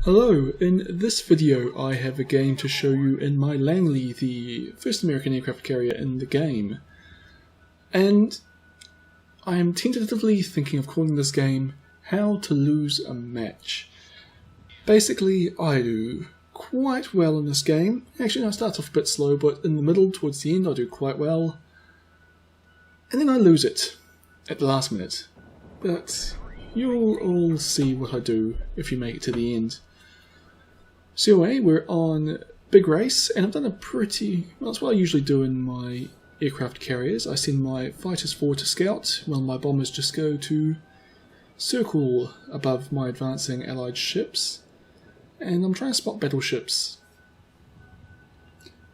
Hello, in this video I have a game to show you in my Langley, the first American aircraft carrier in the game. And I am tentatively thinking of calling this game How to Lose a Match. Basically, I do quite well in this game. Actually, no, it starts off a bit slow, but in the middle, towards the end, I do quite well. And then I lose it at the last minute. But you'll all see what I do if you make it to the end. So anyway, we're on Big Race, and I've done a pretty... well, that's what I usually do in my aircraft carriers. I send my fighters forward to scout, while my bombers just go to circle above my advancing allied ships. And I'm trying to spot battleships.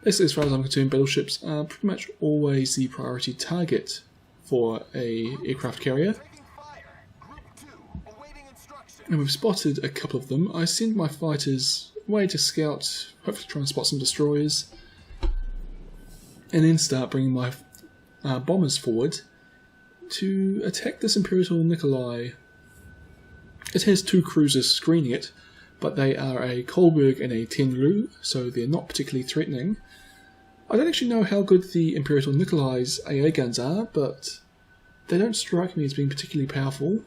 Basically, as far as I'm concerned, battleships are pretty much always the priority target for a aircraft carrier. And we've spotted a couple of them. I send my fighters away to scout, hopefully try and spot some destroyers, and then start bringing my bombers forward to attack this Imperial Nikolai. It has two cruisers screening it, but they are a Kolberg and a Tenru, so they're not particularly threatening. I don't actually know how good the Imperial Nikolai's AA guns are, but they don't strike me as being particularly powerful,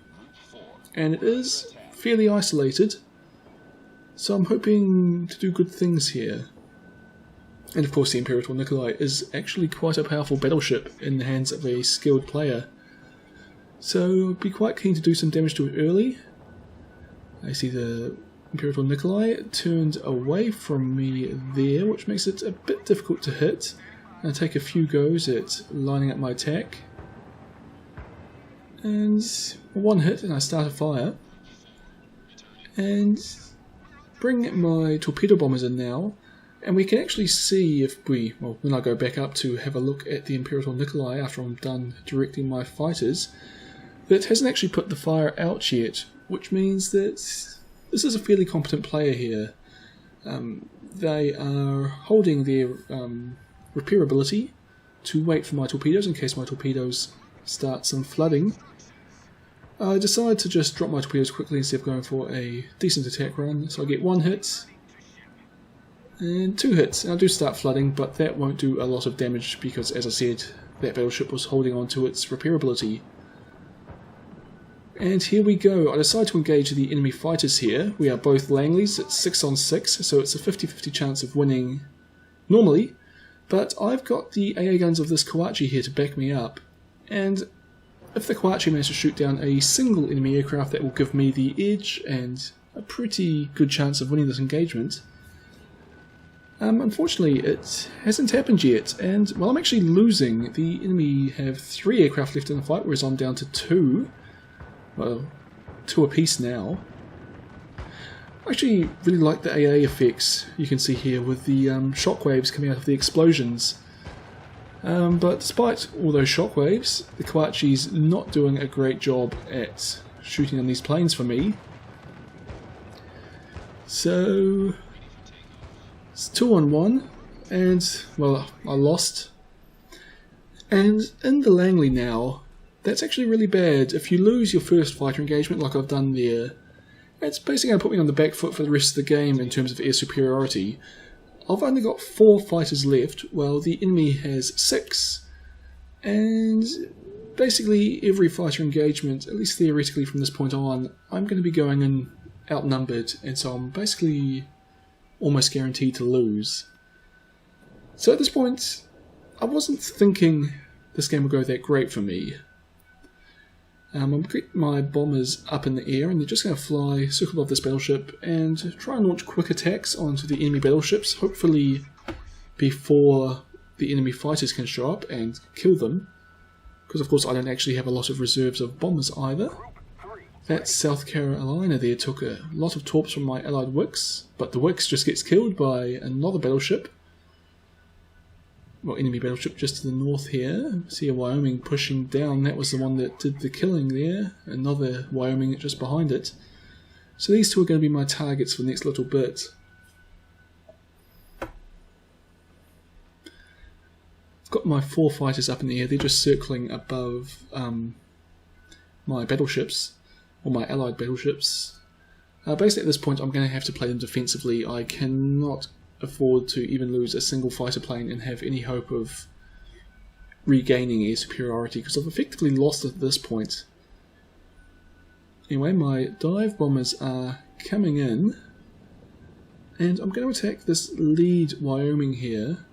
and it is fairly isolated, so I'm hoping to do good things here. And of course the Imperial Nikolai is actually quite a powerful battleship in the hands of a skilled player, so I'd be quite keen to do some damage to it early. I see the Imperial Nikolai turned away from me there, which makes it a bit difficult to hit. I take a few goes at lining up my attack, and one hit and I start a fire. And bring my torpedo bombers in now, and we can actually see if when I go back up to have a look at the Imperial Nikolai after I'm done directing my fighters, that it hasn't actually put the fire out yet, which means that this is a fairly competent player here. They are holding their repairability to wait for my torpedoes in case my torpedoes start some flooding. I decide to just drop my torpedoes quickly instead of going for a decent attack run, so I get one hit and two hits, and I do start flooding, but that won't do a lot of damage because, as I said, that battleship was holding on to its repairability. And here we go. I decide to engage the enemy fighters here. We are both Langleys, it's 6 on 6, so it's a 50-50 chance of winning normally, but I've got the AA guns of this Kawachi here to back me up, and if the Kawachi manages to shoot down a single enemy aircraft, that will give me the edge and a pretty good chance of winning this engagement. Unfortunately, it hasn't happened yet, and while I'm actually losing, the enemy have 3 aircraft left in the fight, whereas I'm down to 2. Well, 2 apiece now. I actually really like the AA effects you can see here with the shockwaves coming out of the explosions. But despite all those shockwaves, the Kawachi's not doing a great job at shooting on these planes for me. So it's 2 on 1, and well, I lost. And in the Langley now, that's actually really bad. If you lose your first fighter engagement like I've done there, it's basically going to put me on the back foot for the rest of the game in terms of air superiority. I've only got 4 fighters left, while the enemy has 6, and basically every fighter engagement, at least theoretically from this point on, I'm going to be going in outnumbered, and so I'm basically almost guaranteed to lose. So at this point, I wasn't thinking this game would go that great for me. I'm going to get my bombers up in the air, and they're just going to fly, circle above this battleship, and try and launch quick attacks onto the enemy battleships, hopefully before the enemy fighters can show up and kill them, because of course I don't actually have a lot of reserves of bombers either. That South Carolina there took a lot of torps from my allied Wicks, but the Wicks just gets killed by another battleship. Well, enemy battleship just to the north here. See a Wyoming pushing down, that was the one that did the killing there. Another Wyoming just behind it. So these two are going to be my targets for the next little bit. I've got my 4 fighters up in the air, they're just circling above my battleships, or my allied battleships. Basically at this point I'm going to have to play them defensively. I cannot afford to even lose a single fighter plane and have any hope of regaining air superiority, because I've effectively lost at this point. Anyway, my dive bombers are coming in, and I'm going to attack this lead Wyoming here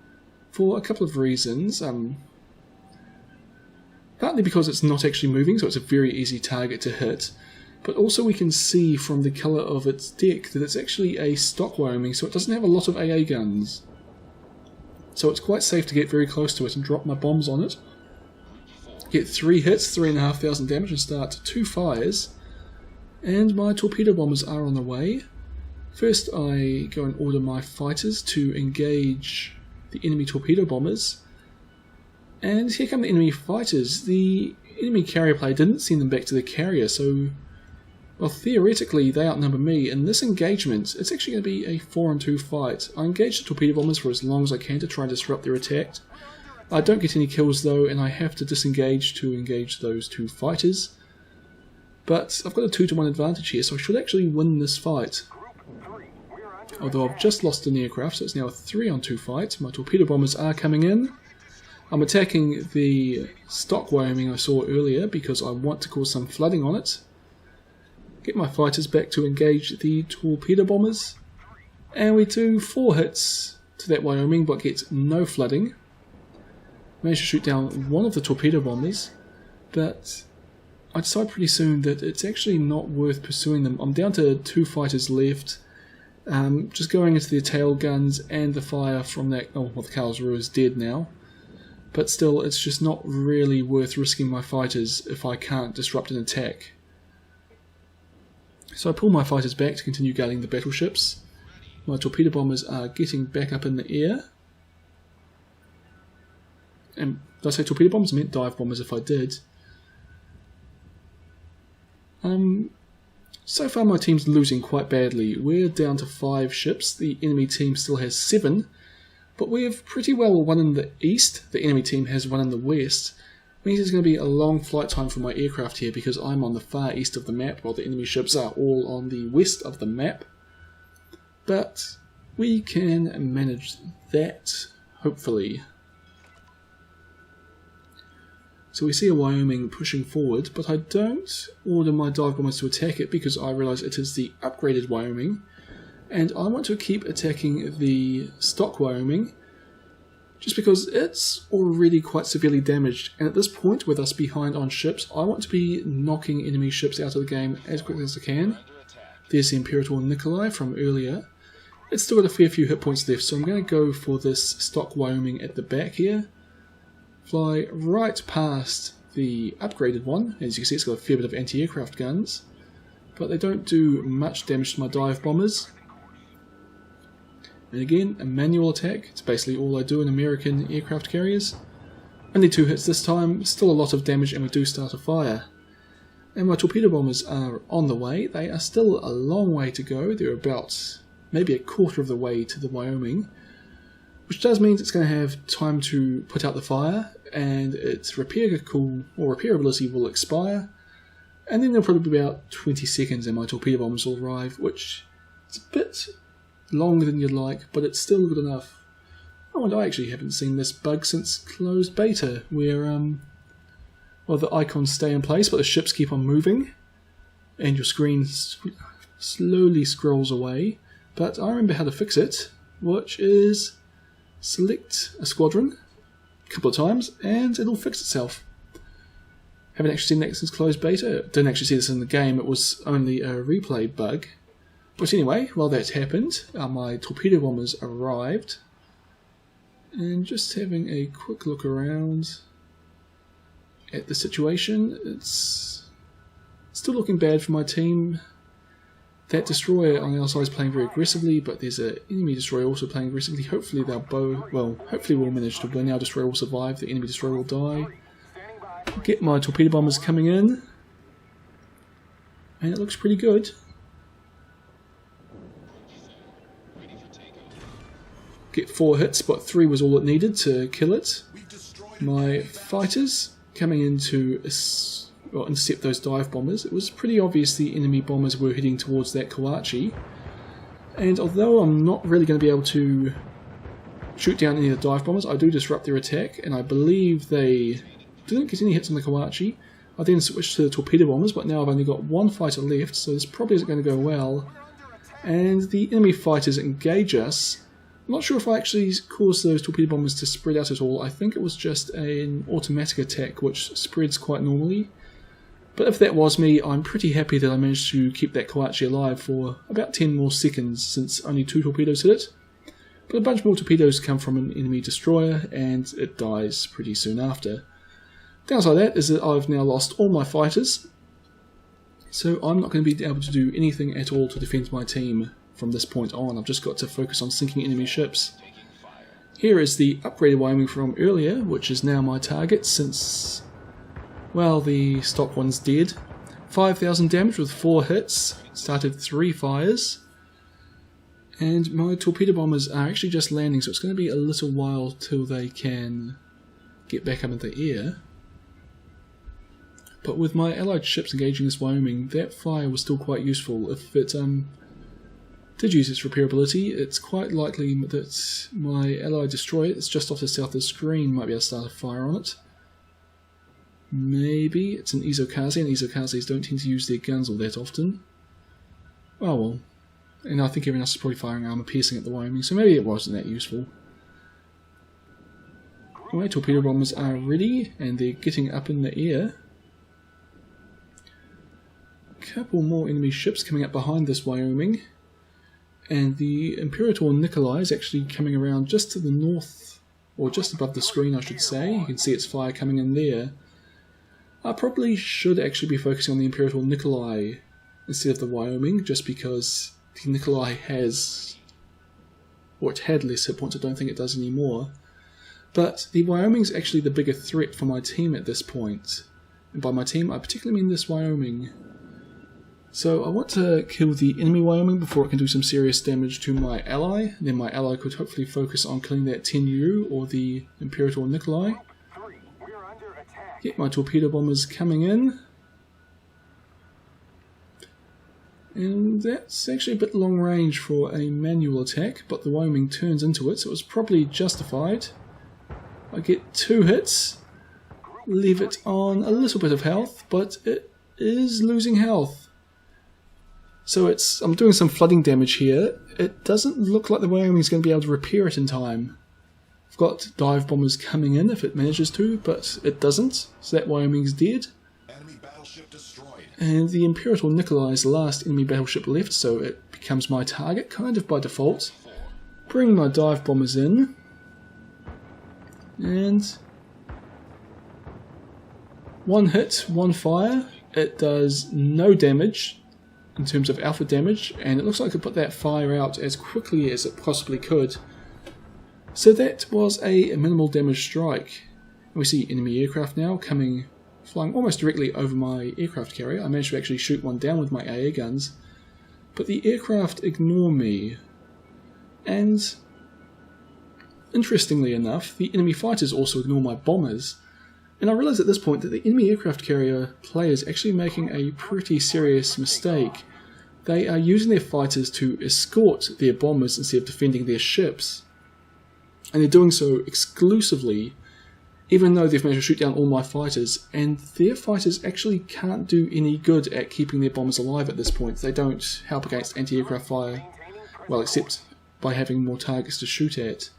for a couple of reasons. Partly because it's not actually moving, so it's a very easy target to hit, but also we can see from the colour of its deck that it's actually a stock Wyoming, so it doesn't have a lot of AA guns. So it's quite safe to get very close to it and drop my bombs on it. Get 3 hits, 3,500 damage, and start 2 fires. And my torpedo bombers are on the way. First I go and order my fighters to engage the enemy torpedo bombers. And here come the enemy fighters. The enemy carrier player didn't send them back to the carrier, so, well, theoretically they outnumber me. In this engagement, it's actually going to be a 4-on-2 fight. I engage the torpedo bombers for as long as I can to try and disrupt their attack. I don't get any kills though, and I have to disengage to engage those 2 fighters. But I've got a 2-to-1 advantage here, so I should actually win this fight. Although I've just lost an aircraft, so it's now a 3-on-2 fight. My torpedo bombers are coming in. I'm attacking the stock Wyoming I saw earlier because I want to cause some flooding on it. Get my fighters back to engage the torpedo bombers. And we do 4 hits to that Wyoming but get no flooding. Managed to shoot down one of the torpedo bombers, but I decide pretty soon that it's actually not worth pursuing them. I'm down to 2 fighters left. Just going into the tail guns and the fire from that... Oh, well, the Karlsruhe is dead now. But still, it's just not really worth risking my fighters if I can't disrupt an attack. So I pull my fighters back to continue guarding the battleships. My torpedo bombers are getting back up in the air. And did I say torpedo bombers? I meant dive bombers if I did. So far my team's losing quite badly. We're down to 5 ships. The enemy team still has 7. But we've pretty well won in the east. The enemy team has won in the west. It means there's going to be a long flight time for my aircraft here because I'm on the far east of the map while the enemy ships are all on the west of the map. But we can manage that, hopefully. So we see a Wyoming pushing forward, but I don't order my dive bombers to attack it because I realise it is the upgraded Wyoming. And I want to keep attacking the stock Wyoming just because it's already quite severely damaged, and at this point with us behind on ships I want to be knocking enemy ships out of the game as quickly as I can. There's the Imperator Nikolai from earlier. It's still got a fair few hit points left, so I'm going to go for this stock Wyoming at the back here. Fly right past the upgraded one. As you can see, it's got a fair bit of anti-aircraft guns, but they don't do much damage to my dive bombers. And again, a manual attack. It's basically all I do in American aircraft carriers. Only 2 hits this time, still a lot of damage, and we do start a fire. And my torpedo bombers are on the way. They are still a long way to go. They're about maybe a quarter of the way to the Wyoming, which does mean it's going to have time to put out the fire, and its repairability will expire, and then there'll probably be about 20 seconds and my torpedo bombers will arrive, which is a bit longer than you'd like, but it's still good enough. Oh, and I actually haven't seen this bug since closed beta, where well, the icons stay in place but the ships keep on moving and your screen slowly scrolls away. But I remember how to fix it, which is select a squadron a couple of times and it'll fix itself. Haven't actually seen that since closed beta. Didn't actually see this in the game, it was only a replay bug. But anyway, while that's happened, my torpedo bombers arrived. And just having a quick look around at the situation, it's still looking bad for my team. That destroyer on our side is playing very aggressively, but there's an enemy destroyer also playing aggressively. Hopefully hopefully we'll manage to win. Our destroyer will survive, the enemy destroyer will die. Get my torpedo bombers coming in. And it looks pretty good. Get 4 hits, but 3 was all it needed to kill it. My fighters coming in to or intercept those dive bombers. It was pretty obvious the enemy bombers were heading towards that Kawachi, and although I'm not really going to be able to shoot down any of the dive bombers, I do disrupt their attack, and I believe they didn't get any hits on the Kawachi. I then switched to the torpedo bombers, but now I've only got one fighter left, so this probably isn't going to go well. And the enemy fighters engage us. I'm not sure if I actually caused those torpedo bombers to spread out at all. I think it was just an automatic attack which spreads quite normally. But if that was me, I'm pretty happy that I managed to keep that Kawachi alive for about 10 more seconds, since only 2 torpedoes hit it. But a bunch more torpedoes come from an enemy destroyer, and it dies pretty soon after. Downside of that is that I've now lost all my fighters, so I'm not going to be able to do anything at all to defend my team from this point on. I've just got to focus on sinking enemy ships. Here is the upgraded Wyoming from earlier, which is now my target since, well, the stock one's dead. 5,000 damage with 4 hits, started 3 fires, and my torpedo bombers are actually just landing, so it's going to be a little while till they can get back up into the air. But with my allied ships engaging this Wyoming, that fire was still quite useful. If it did use its repairability, it's quite likely that my allied destroyer that's just off the south of the screen might be able to start a fire on it. Maybe it's an Izokaze, and Izokazes don't tend to use their guns all that often. Oh well. And I think everyone else is probably firing armor piercing at the Wyoming, so maybe it wasn't that useful. Anyway, torpedo bombers are ready, and they're getting up in the air. Couple more enemy ships coming up behind this Wyoming, and the Imperator Nikolai is actually coming around just to the north, or just above the screen I should say. You can see its fire coming in there. I probably should actually be focusing on the Imperator Nikolai instead of the Wyoming, just because the Nikolai has, or it had less hit points. I don't think it does anymore. But the Wyoming's actually the bigger threat for my team at this point, and by my team I particularly mean this Wyoming. So I want to kill the enemy Wyoming before it can do some serious damage to my ally. Then my ally could hopefully focus on killing that Tenyu or the Imperator Nikolai. Get my torpedo bombers coming in. And that's actually a bit long range for a manual attack, but the Wyoming turns into it, so it was probably justified. I get 2 hits, leave it on a little bit of health, but it is losing health. So I'm doing some flooding damage here. It doesn't look like the Wyoming is going to be able to repair it in time. I've got dive bombers coming in if it manages to, but it doesn't. So that Wyoming's dead. Enemy battleship destroyed. And the Imperator Nikolai is the last enemy battleship left, so it becomes my target, kind of by default. Bring my dive bombers in. And 1 hit, 1 fire. It does no damage in terms of alpha damage, and it looks like it put that fire out as quickly as it possibly could. So that was a minimal damage strike. And we see enemy aircraft now flying almost directly over my aircraft carrier. I managed to actually shoot one down with my AA guns, but the aircraft ignore me. And interestingly enough, the enemy fighters also ignore my bombers. And I realise at this point that the enemy aircraft carrier player is actually making a pretty serious mistake. They are using their fighters to escort their bombers instead of defending their ships. And they're doing so exclusively, even though they've managed to shoot down all my fighters, and their fighters actually can't do any good at keeping their bombers alive at this point. They don't help against anti-aircraft fire, well, except by having more targets to shoot at.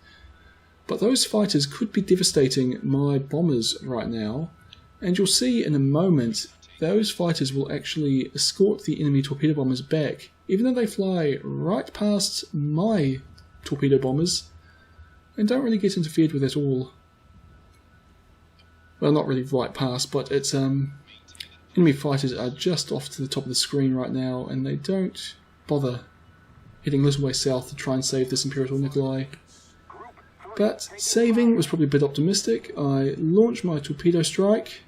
But those fighters could be devastating my bombers right now, and you'll see in a moment those fighters will actually escort the enemy torpedo bombers back, even though they fly right past my torpedo bombers and don't really get interfered with at all. Well, not really right past, but it's enemy fighters are just off to the top of the screen right now, and they don't bother heading a little way south to try and save this Imperator Nikolai. But saving was probably a bit optimistic. I launched my torpedo strike.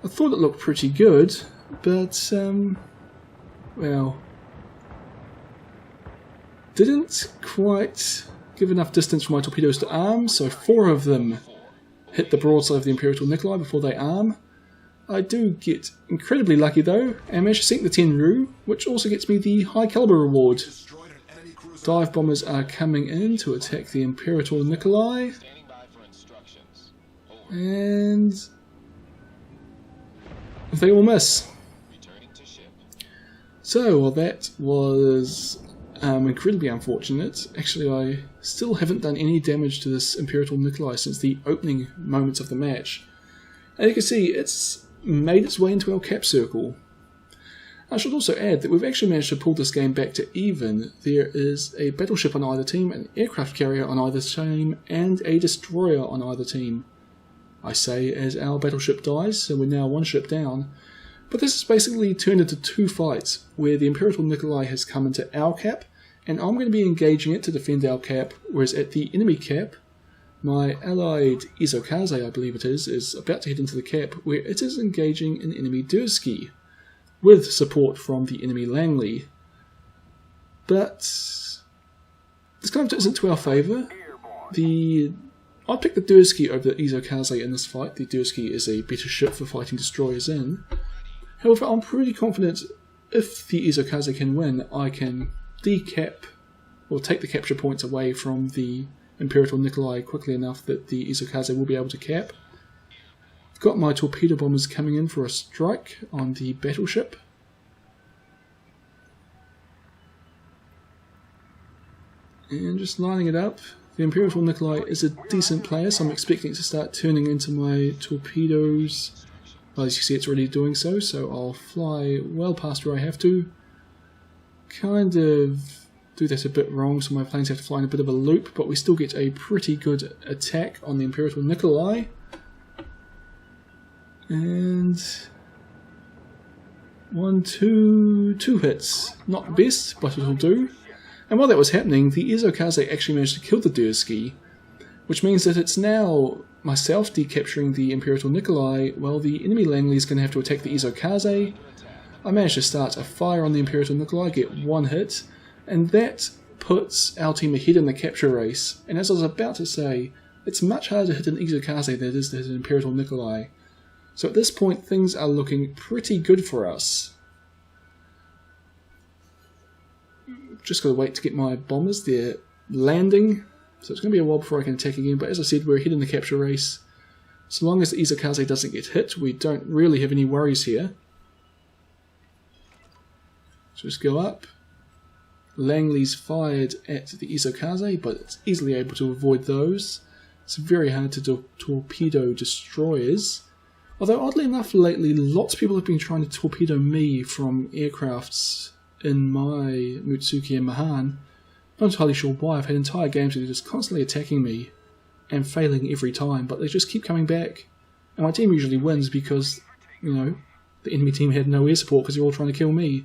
I thought it looked pretty good, but, well, didn't quite give enough distance for my torpedoes to arm, so 4 of them hit the broadside of the Imperator Nikolai before they arm. I do get incredibly lucky though, and manage to sink the Tenru, which also gets me the High Calibre reward. Destroyed an enemy cruiser. Dive bombers are coming in to attack the Imperator Nikolai, Standing by for instructions. Over. and they all miss. Returning to ship. So, well, that was incredibly unfortunate. Actually, I still haven't done any damage to this Imperator Nikolai since the opening moments of the match. And you can see, it's made its way into our cap circle. I should also add that we've actually managed to pull this game back to even. There is a battleship on either team, an aircraft carrier on either team, and a destroyer on either team. I say as our battleship dies, so we're now one ship down. But this has basically turned into two fights, where the Imperator Nikolai has come into our cap, and I'm going to be engaging it to defend our cap, whereas at the enemy cap, my allied Izokaze, I believe it is about to head into the cap, where it is engaging an enemy Dursky, with support from the enemy Langley. But this kind of isn't to our favour. I picked the Dursky over the Izokaze in this fight. The Dursky is a better ship for fighting destroyers in. However, I'm pretty confident if the Izokaze can win, I can decap, or take the capture points away from the Imperator Nikolai quickly enough that the Izokaze will be able to cap. I've got my torpedo bombers coming in for a strike on the battleship. And just lining it up. The Imperator Nikolai is a decent player, so I'm expecting it to start turning into my torpedoes. Well, as you see, it's already doing so, so I'll fly well past where I have to. Kind of do that a bit wrong, so my planes have to fly in a bit of a loop, but we still get a pretty good attack on the Imperator Nikolai. And two hits. Not the best, but it'll do. And while that was happening, the Izokaze actually managed to kill the Dursky, which means that it's now myself decapturing the Imperator Nikolai, while the enemy Langley is going to have to attack the Izokaze. I managed to start a fire on the Imperator Nikolai, get one hit, and that puts our team ahead in the capture race. And as I was about to say, it's much harder to hit an Izokaze than it is to hit an Imperator Nikolai. So at this point, things are looking pretty good for us. Just got to wait to get my bombers. They're landing, so it's going to be a while before I can attack again. But as I said, we're ahead in the capture race. So long as the Izokaze doesn't get hit, we don't really have any worries here. So just go up. Langley's fired at the Izokaze, but it's easily able to avoid those. It's very hard to torpedo destroyers. Although oddly enough, lately lots of people have been trying to torpedo me from aircrafts in my Mutsuki and Mahan. Not entirely sure why. I've had entire games where they're just constantly attacking me and failing every time, but they just keep coming back. And my team usually wins because, you know, the enemy team had no air support because they're all trying to kill me.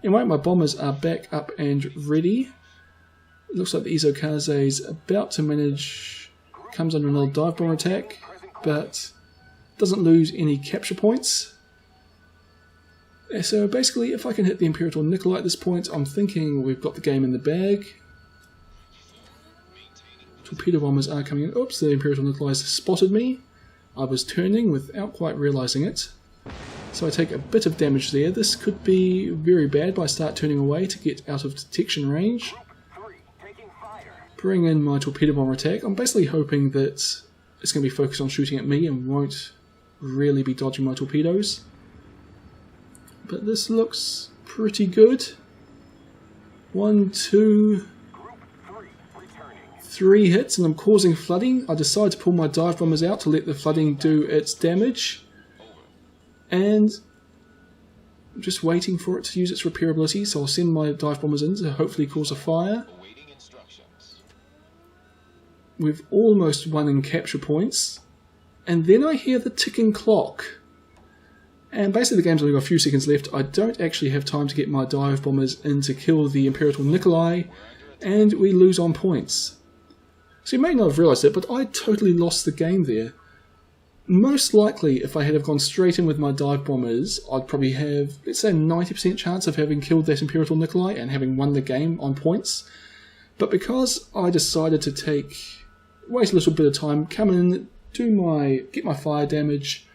Anyway, my bombers are back up and ready. It looks like the Izokaze's about to manage, comes under another dive bomber attack, but doesn't lose any capture points. So basically, if I can hit the Imperator Nikolai at this point, I'm thinking we've got the game in the bag. Torpedo bombers are coming in. Oops, the Imperator Nikolai spotted me. I was turning without quite realising it. So I take a bit of damage there. This could be very bad, but I start turning away to get out of detection range. Bring in my torpedo bomber attack. I'm basically hoping that it's going to be focused on shooting at me and won't really be dodging my torpedoes. But this looks pretty good. 1, 2, 3 hits and I'm causing flooding. I decide to pull my dive bombers out to let the flooding do its damage. And I'm just waiting for it to use its repair ability, so I'll send my dive bombers in to hopefully cause a fire. We've almost won in capture points. And then I hear the ticking clock. And basically the game's only got a few seconds left. I don't actually have time to get my dive bombers in to kill the Imperator Nikolai, and we lose on points. So you may not have realised it, but I totally lost the game there. Most likely, if I had have gone straight in with my dive bombers, I'd probably have, let's say, a 90% chance of having killed that Imperator Nikolai and having won the game on points. But because I decided to wait a little bit of time, come in, get my fire damage,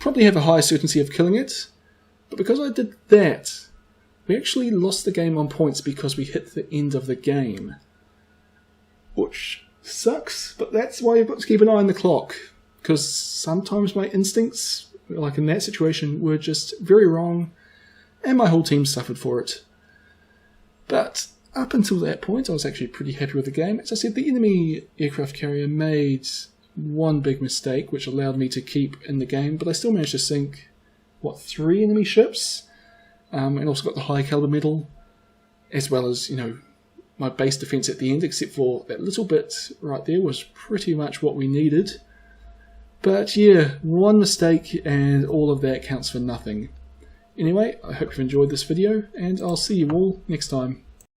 probably have a higher certainty of killing it, but because I did that, we actually lost the game on points because we hit the end of the game. Which sucks, but that's why you've got to keep an eye on the clock, because sometimes my instincts, like in that situation, were just very wrong, and my whole team suffered for it. But up until that point, I was actually pretty happy with the game. As I said, the enemy aircraft carrier made one big mistake, which allowed me to keep in the game, but I still managed to sink, 3 enemy ships, and also got the High Calibre medal, as well as, my base defense at the end, except for that little bit right there was pretty much what we needed. But yeah, one mistake and all of that counts for nothing. Anyway, I hope you've enjoyed this video, and I'll see you all next time.